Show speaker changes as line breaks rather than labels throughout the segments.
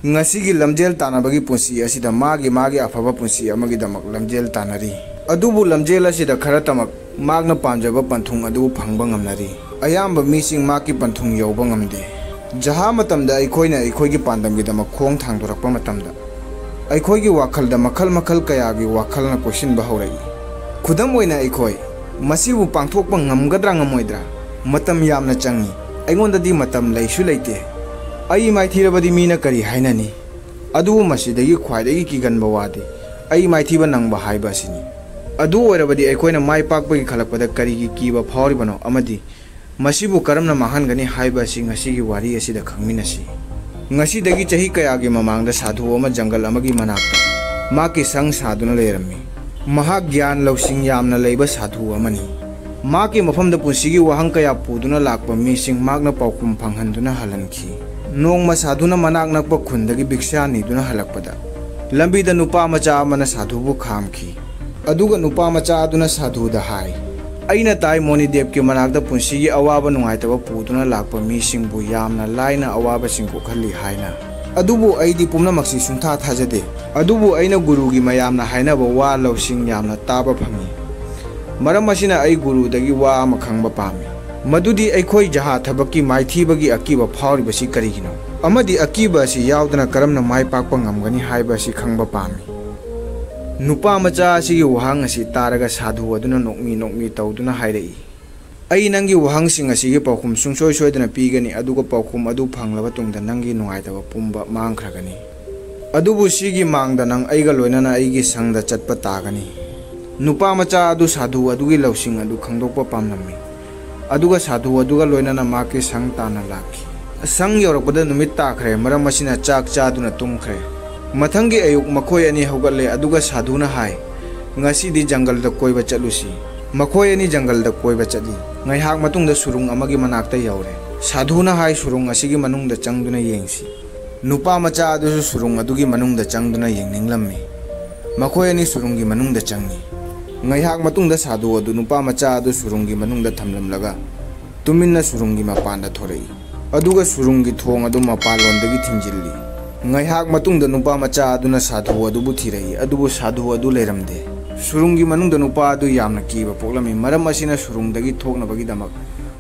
ngasi lamjel tanabagi punsi asida magi afaba punsi amagi damak lamjel tanari adubu lamjel asida khara tamak magna panjaba panthung adu phangba ngamnari ayamba mising maki panthung yauba ngamde jaha matamda aikoina aikoigi pandamgi damak khong thangdorakpa matamda aikoigi wakhalda makhal kayagi wakhalna question ba haurai khudam oina aikoi masibu pangthokpa ngamgadra ngamoidra matam yamna changi aingondadi matam leisu leite ai maithirabadi mina kari hainani adu masidagi khwaidagi kiganba wade ai maithiba nangba haiba sini adu oirabadi aikoina mai pakpagi khalakpada karigi kiba phawribano amadi masibu karamna mahangani haiba si ngasigi wari asida khangminasi ngasidagi chahi kayagi mamangda sadhu ama jangal amagi manakta maki sang saduna lerammi maha gyan lausing yamna leiba sadhu amani maki mafamda punsigi wahang kaya puduna lakpa mising magna paukum phanghanduna halankhi nongma sadhuna manak nakpa khundagi bikshani duna halakpada lambida nupa macha amana sadhubu khamki aduga nupa macha aduna sadhuda hai aina tai monidev ki manakda punsigi awaba nungaitaba puduna lakpa misingbu yamna laina awaba singko khalli haina adubu aidi pumna maksi suntha thajade adubu aina gurugi mayamna hainaba wa lausing yamna taba phangi maram asina ai guru dagi wa ama khangba pami madudi aikhoi jaha thabaki maithibagi akiba phawribasi karigino amadi akiba si yaudana karamna mai pakpa ngamgani haiba si khangba pami nupa macha asigi wahang asi taraga sadhu aduna nokmi tawduna hairei ai nangi wahang sing asigi paukhum sungsoi soidana pigani aduga paukhum adu phanglaba tungda nangi nungaitaba pumba mangkhragani adubu sigi mangda nang aiga loinana aigi sangda chatpa tagani nupa macha adu sadhu adugi lausing adu khangdokpa pamnami aduga sadhu aduga loinana maki sang tana laki sang yorakpada numit takhre maram asina chak chaduna tumkhre mathangi ayuk makhoi ani hogalle aduga sadhuna hai ngasi di jungle da koiba chalusi makhoi ani jungle da koiba chali ngai hak matungda surung amagi manakta yaure sadhuna hai surung asigi manungda changduna yengsi nupa macha adu surung adugi manungda changduna yengninglammi makhoi ani surungi manungda changi ngai hak matungda sadhu adu nupa macha adu surungi manungda thamlamlaga tuminna surungi mapanda thorei aduga surungi thong adu mapalondagi thinjilli ngai hak matungda nupa macha aduna sadhu adu bu thirei adubu sadhu adu leramde surungi manungda nupa adu yamna kiba poklami maram asina surungdagi thoknabagi damak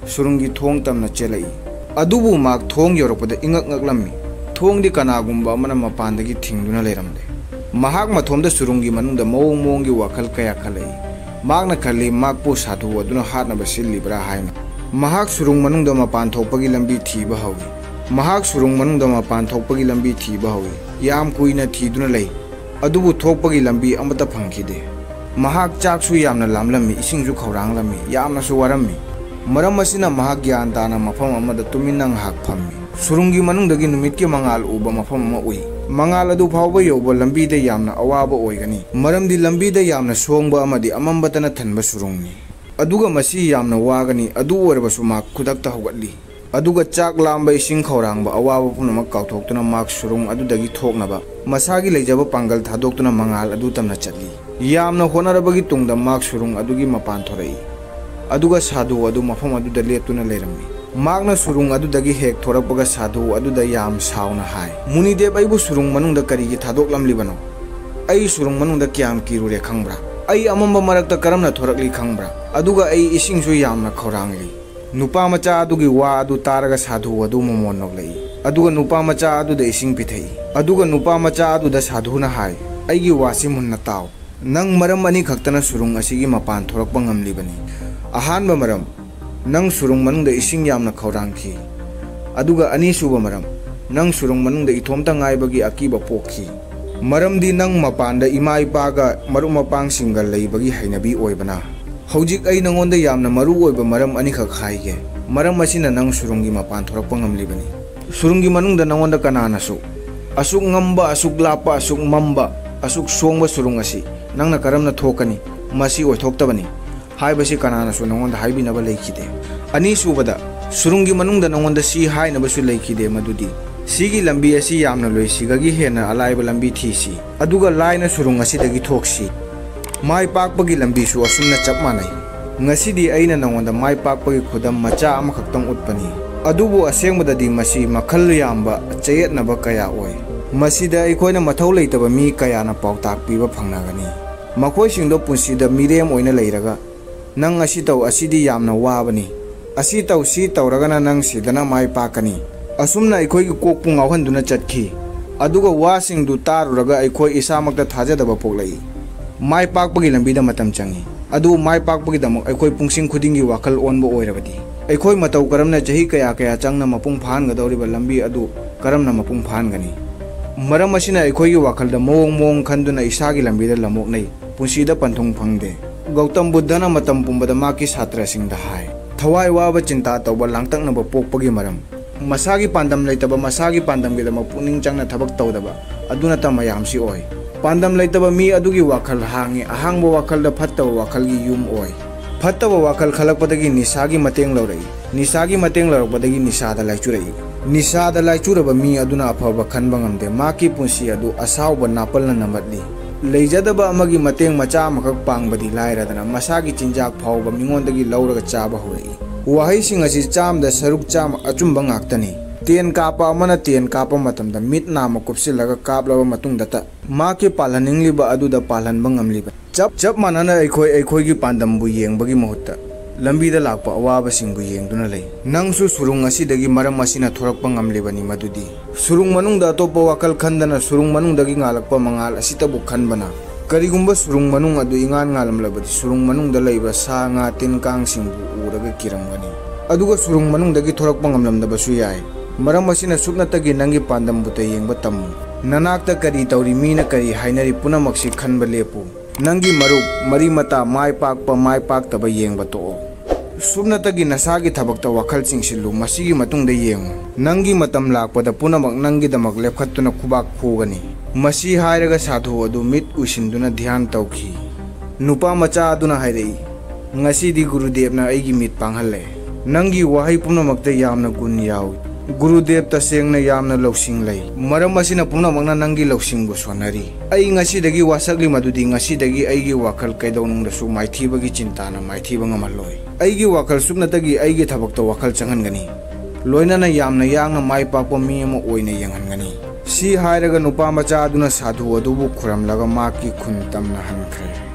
surungi thong tamna chelai adubu mak thong yorakpada ingak ngaklammi thongdi kanagumba amana mapandagi thingduna leramde mahak mathomda surungi manungda mowongi wakhal kaya khalai magna khali makpu sadhu aduna hatnaba sillibra haina mahak surung manungda mapan thokpagi lambi thiba hawi mahak surung manungda mapan thokpagi lambi thiba hawi yam kuina thiduna lei adubu thokpagi lambi amata phangkhide mahak chaksu yamna lamlammi isingju khawranglammi yamna su warammi maram asina mahak gyan dana mafam amada tuminang hak phammi surungi manungdagi numitki mangal uba mafam ama ui mangal adu phawba yoba lambi da yamna awaba oigani maramdi lambi da yamna songba amadi amambatana thanba surungni aduga masi yamna wagani adu orbasu mak khudakta hogatli aduga chak lamba ising khawrangba awaba punamak kauthokna mak surung adudagi thoknaba masagi leijaba pangal thadoktuna mangal adu tamna chatli yamna honarabagi tungda mak surung adugi mapan thorei aduga sadhu adu mafam aduda leptuna lerammi magna surung adudagi hek thorakpaga sadhu aduda yam sauna hai munidev aibu surung manungda karigi thadoklamlibano ai surung manungda kyam kirure khangbra ai amamba marakta karamna thorakli khangbra aduga ai isingsu yamna khawrangli nupa macha adugi wa adu taraga sadhu adu momon noglei aduga nupa macha aduda ising pithei aduga nupa macha aduda sadhuna hai aigi wasi munna taw nang maram ani khaktana surung asigi mapan thorakpa ngamlibani ahanba maram nang surung manungda ising yamna khawrangki aduga ani suba maram nang surung manungda ithomta ngaibagi akiba pokhi maramdi nang mapanda ima ipaga marum mapang singal leibagi hainabi oibana hojik ai nangonda yamna maru oiba maram ani khak haige maram asina nang surungi mapan thorakpa ngamlibani surungi manungda nangonda kanana su asuk ngamba asuk lapa asuk mamba asuk songba surung asi nangna karamna thokani masi oithoktabani haibasi kanana su nangonda haibinaba leikide ani subada surungi manungda nangonda si hainaba su leikide madudi sigi lambi asi yamna loisigagi hena alaiba lambi thisi aduga laina surung asidagi thoksi mai pakpagi lambi su asumna chap manai ngasidi aina nangonda mai pakpagi khudam macha amakhaktang utpani adubu asengmadadi masi makhal yamba chayetnaba kaya oi ꯃꯁꯤꯗ ꯑꯩꯈꯣꯏꯅ ꯃꯊꯧ ꯂꯩꯇꯕ ꯃꯤ ꯀꯌꯥꯅ ꯄꯥꯎꯇꯥꯛ ꯄꯤꯕ ꯐꯪꯅꯒꯅꯤ, ꯃꯈꯣꯏꯁꯤꯡꯗꯣ ꯄꯨꯟꯁꯤꯗ ꯃꯤꯔꯦꯝ ꯑꯣꯏꯅ ꯂꯩꯔꯒ ꯅꯪ ꯑꯁꯤ ꯇꯧ, ꯑꯁꯤꯗꯤ ꯌꯥꯝꯅ ꯋꯥꯕꯅꯤ, ꯑꯁꯤ ꯇꯧ, ꯁꯤ ꯇꯧꯔꯒꯅ ꯅꯪ ꯁꯤꯗꯅ ꯃꯥꯏ ꯄꯥꯛꯀꯅꯤ, ꯑꯁꯨꯝꯅ ꯑꯩꯈꯣꯏꯒꯤ ꯀꯣꯛꯄꯨ ꯉꯥꯎꯍꯟꯗꯨꯅ ꯆꯠꯈꯤ꯫ ꯑꯗꯨꯒ ꯋꯥꯁꯤꯡꯗꯨ ꯇꯥꯔꯨꯔꯒ ꯑꯩꯈꯣꯏ ꯏꯁꯥꯃꯛꯇ ꯊꯥꯖꯗꯕ ꯄꯣꯛꯂꯛꯏ꯫ ꯃꯥꯏ ꯄꯥꯛꯄꯒꯤ ꯂꯝꯕꯤꯗ ꯃꯇꯝ ꯆꯪꯏ, ꯑꯗꯨ ꯃꯥꯏ ꯄꯥꯛꯄꯒꯤꯗꯃꯛ ꯑꯩꯈꯣꯏ ꯄꯨꯡꯁꯤꯡ ꯈꯨꯗꯤꯡꯒꯤ ꯋꯥꯈꯜ ꯑꯣꯟꯕ ꯑꯣꯏꯔꯕꯗꯤ ꯑꯩꯈꯣꯏ ꯃꯇꯧ ꯀꯔꯝꯅ ꯆꯍꯤ ꯀꯌꯥ ꯆꯪꯅ ꯃꯄꯨꯡ ꯐꯥꯍꯟꯒꯗꯧꯔꯤꯕ ꯂꯝꯕꯤ ꯑꯗꯨ ꯀꯔꯝꯅ ꯃꯄꯨꯡ ꯐꯥꯍꯟꯒꯅꯤ? ꯃꯔꯝ ꯑꯁꯤꯅ ꯑꯩꯈꯣꯏꯒꯤ ꯋꯥꯈꯜꯗ ꯃꯑꯣꯡ ꯈꯟꯗꯨꯅ ꯏꯁꯥꯒꯤ ꯂꯝꯕꯤꯗ ꯂꯝꯣꯛꯅꯩ, ꯄꯨꯟꯁꯤꯗ ꯄꯟꯊꯨꯡ ꯐꯪꯗꯦ꯫ ꯒꯧꯇꯝ ꯕꯨද්ධꯅ ꯃꯇꯝ ꯄꯨꯝꯕꯗ ꯃꯍꯥꯛꯀꯤ ꯁꯥꯇ꯭ꯔꯁꯤꯡꯗ ꯍꯥꯏ, ꯊꯋꯥꯏ ꯋꯥꯕ ꯆꯤꯟꯇꯥ ꯇꯧꯕ ꯂꯥꯡꯇꯛꯅꯕ ꯄꯣꯛꯄꯒꯤ ꯃꯔꯝ ꯃꯁꯥꯒꯤ ꯄꯥꯟꯗꯝ ꯂꯩꯇꯕ, ꯃꯁꯥꯒꯤ ꯄꯥꯟꯗꯝꯒꯤꯗꯃꯛ ꯄꯨꯛꯅꯤꯡ ꯆꯪꯅ ꯊꯕꯛ ꯇꯧꯗꯕ ꯑꯗꯨꯅꯇ ꯃꯌꯥꯝꯁꯤ ꯑꯣꯏ꯫ ꯄꯥꯟꯗꯝ ꯂꯩꯇꯕ ꯃꯤ ꯑꯗꯨꯒꯤ ꯋꯥꯈꯜ ꯍꯥꯡꯏ, ꯑꯍꯥꯡꯕ ꯋꯥꯈꯜꯗ ꯐꯠꯇꯕ ꯋꯥꯈꯜꯒꯤ ꯌꯨꯝ ꯑꯣꯏ꯫ ꯐꯠꯇꯕ ꯋꯥꯈꯜ ꯈꯜꯂꯛꯄꯗꯒꯤ ꯅꯤꯁꯥꯒꯤ ꯃꯇꯦꯡ ꯂꯧꯔꯛꯏ, ꯅꯤꯁꯥꯒꯤ ꯃꯇꯦꯡ ꯂꯧꯔꯛꯄꯗꯒꯤ ꯅꯤꯁꯥꯗ ꯂꯥꯏꯆꯨꯔꯛꯏ꯫ ꯅꯤꯁꯥꯗ ꯂꯥꯏꯆꯨꯔꯕ ꯃꯤ ꯑꯗꯨꯅ ꯑꯐꯕ ꯈꯟꯕ ꯉꯝꯗꯦ, ꯃꯍꯥꯛꯀꯤ ꯄꯨꯟꯁꯤ ꯑꯗꯨ ꯑꯁꯥꯎꯕ ꯅꯥꯄꯜꯅ ꯅꯝꯃꯠꯂꯤ꯫ ꯂꯩꯖꯗꯕ ꯑꯃꯒꯤ ꯃꯇꯦꯡ ꯃꯆꯥ ꯑꯃꯈꯛ ꯄꯥꯡꯕꯗꯤ ꯂꯥꯏꯔꯗꯅ ꯃꯁꯥꯒꯤ ꯆꯤꯟꯖꯥꯛ ꯐꯥꯎꯕ ꯃꯤꯉꯣꯟꯗꯒꯤ ꯂꯧꯔꯒ ꯆꯥꯕ ꯍꯧꯔꯛꯏ꯫ ꯋꯥꯍꯩꯁꯤꯡ ꯑꯁꯤ ꯆꯥꯝꯃꯗ ꯁꯔꯨꯛ ꯆꯥꯝꯃ ꯑꯆꯨꯝꯕ ꯉꯥꯛꯇꯅꯤ꯫ ꯇꯦꯟ ꯀꯥꯞꯄ ꯑꯃꯅ ꯇꯦꯟ ꯀꯥꯞꯄ ꯃꯇꯝꯗ ꯃꯤꯠ ꯅꯥꯝꯃ ꯀꯨꯞꯁꯤꯜꯂꯒ ꯀꯥꯞꯂꯕ ꯃꯇꯨꯡꯗꯇ ꯃꯍꯥꯛꯀꯤ ꯄꯥꯜꯍꯟꯅꯤꯡꯂꯤꯕ ꯑꯗꯨꯗ ꯄꯥꯜꯍꯟꯕ ꯉꯝꯂꯤꯕ꯫ ꯆꯞ ꯃꯥꯟꯅꯅ ꯑꯩꯈꯣꯏꯒꯤ ꯄꯥꯟꯗꯝꯕꯨ ꯌꯦꯡꯕꯒꯤ ꯃꯍꯨꯠꯇ ꯂꯝꯕꯤꯗ ꯂꯥꯛꯄ ꯑꯋꯥꯕꯁꯤꯡꯕꯨ ꯌꯦꯡꯗꯨꯅ ꯂꯩ꯫ ꯅꯪꯁꯨ ꯁꯨꯔꯨꯡ ꯑꯁꯤꯗꯒꯤ ꯃꯔꯝ ꯑꯁꯤꯅ ꯊꯣꯔꯛꯄ ꯉꯝꯂꯤꯕꯅꯤ, ꯃꯗꯨꯗꯤ ꯁꯨꯔꯨꯡ ꯃꯅꯨꯡꯗ ꯑꯇꯣꯞꯄ ꯋꯥꯈꯜ ꯈꯟꯗꯅ ꯁꯨꯔꯨꯡ ꯃꯅꯨꯡꯗꯒꯤ ꯉꯥꯜꯂꯛꯄ ꯃꯉꯥꯜ ꯑꯁꯤꯇꯕꯨ ꯈꯟꯕꯅ꯫ ꯀꯔꯤꯒꯨꯝꯕ ꯁꯨꯔꯨꯡ ꯃꯅꯨꯡ ꯑꯗꯨ ꯏꯉꯥꯟ ꯉꯥꯜꯂꯝꯂꯕꯗꯤ ꯁꯨꯔꯨꯡ ꯃꯅꯨꯡꯗ ꯂꯩꯕ ꯁꯥ ꯉꯥ ꯇꯤꯟ ꯀꯥꯡꯁꯤꯡꯕꯨ ꯎꯔꯒ ꯀꯤꯔꯝꯒꯅꯤ, ꯑꯗꯨꯒ ꯁꯨꯔꯨꯡ ꯃꯅꯨꯡꯗꯒꯤ ꯊꯣꯔꯛꯄ ꯉꯝꯂꯝꯗꯕꯁꯨ ꯌꯥꯏ꯫ ꯃꯔꯝ ꯑꯁꯤꯅ ꯁꯨꯞꯅꯇꯒꯤ ꯅꯪꯒꯤ ꯄꯥꯟꯗꯝꯕꯨꯇ ꯌꯦꯡꯕ ꯇꯝꯃꯨ꯫ ꯅꯅꯥꯛꯇ ꯀꯔꯤ ꯇꯧꯔꯤ, ꯃꯤꯅ ꯀꯔꯤ ꯍꯥꯏꯅꯔꯤ, ꯄꯨꯝꯅꯃꯛꯁꯤ ꯈꯟꯕ ꯂꯦꯞꯄꯨ꯫ ꯅꯪꯒꯤ ꯃꯔꯨꯞ ꯃꯔꯤ ꯃꯇꯥ ꯃꯥꯏ ꯄꯥꯛꯄ ꯃꯥꯏ ꯄꯥꯛꯇꯕ ꯌꯦꯡꯕ ꯇꯣꯛꯑꯣ꯫ ꯁꯨꯞꯅꯇꯒꯤ ꯅꯁꯥꯒꯤ ꯊꯕꯛꯇ ꯋꯥꯈꯜ ꯆꯤꯡꯁꯤꯜꯂꯨ, ꯃꯁꯤꯒꯤ ꯃꯇꯨꯡꯗ ꯌꯦꯡꯉꯨ, ꯅꯪꯒꯤ ꯃꯇꯝ ꯂꯥꯛꯄꯗ ꯄꯨꯝꯅꯃꯛ ꯅꯪꯒꯤꯗꯃꯛ ꯂꯦꯞꯈꯠꯇꯨꯅ ꯈꯨꯕꯥꯛ ꯈꯨꯒꯅꯤ꯫ ꯃꯁꯤ ꯍꯥꯏꯔꯒ ꯁꯥꯙꯨ ꯑꯗꯨ ꯃꯤꯠ ꯎꯏꯁꯤꯟꯗꯨꯅ ꯙ꯭ꯌꯥꯟ ꯇꯧꯈꯤ꯫ ꯅꯨꯄꯥ ꯃꯆꯥ ꯑꯗꯨꯅ ꯍꯥꯏꯔꯛꯏ, ꯉꯁꯤꯗꯤ ꯒꯨꯔꯨꯗꯦꯕꯅ ꯑꯩꯒꯤ ꯃꯤꯠ ꯄꯥꯡꯍꯜꯂꯦ꯫ ꯅꯪꯒꯤ ꯋꯥꯍꯩ ꯄꯨꯝꯅꯃꯛꯇ ꯌꯥꯝꯅ ꯒꯨꯟ ꯌꯥꯎꯏ꯫ ꯒꯨꯔꯨꯗꯦꯕ ꯇꯁꯦꯡꯅ ꯌꯥꯝꯅ ꯂꯧꯁꯤꯡ ꯂꯩ, ꯃꯔꯝ ꯑꯁꯤꯅ ꯄꯨꯝꯅꯃꯛꯅ ꯅꯪꯒꯤ ꯂꯧꯁꯤꯡꯕꯨ ꯁꯣꯟꯅꯔꯤ꯫ ꯑꯩ ꯉꯁꯤꯗꯒꯤ ꯋꯥꯁꯛꯂꯤ ꯃꯗꯨꯗꯤ ꯉꯁꯤꯗꯒꯤ ꯑꯩꯒꯤ ꯋꯥꯈꯜ ꯀꯩꯗꯧꯅꯨꯡꯗꯁꯨ ꯃꯥꯏꯊꯤꯕꯒꯤ ꯆꯤꯟꯇꯥꯅ ꯃꯥꯏꯊꯤꯕ ꯉꯝꯍꯜꯂꯣꯏ꯫ ꯑꯩꯒꯤ ꯋꯥꯈꯜ ꯁꯨꯞꯅꯇꯒꯤ ꯑꯩꯒꯤ ꯊꯕꯛꯇ ꯋꯥꯈꯜ ꯆꯪꯍꯟꯒꯅꯤ, ꯂꯣꯏꯅꯅ ꯌꯥꯝꯅ ꯌꯥꯡꯅ ꯃꯥꯏ ꯄꯥꯛꯄ ꯃꯤ ꯑꯃ ꯑꯣꯏꯅ ꯌꯦꯡꯍꯟꯒꯅꯤ꯫ ꯁꯤ ꯍꯥꯏꯔꯒ ꯅꯨꯄꯥ ꯃꯆꯥ ꯑꯗꯨꯅ ꯁꯥꯙꯨ ꯑꯗꯨꯕꯨ ꯈꯨꯔꯝꯂꯒ ꯃꯍꯥꯛꯀꯤ ꯈꯨꯟ ꯇꯝꯅ ꯍꯟꯈ꯭ꯔꯦ꯫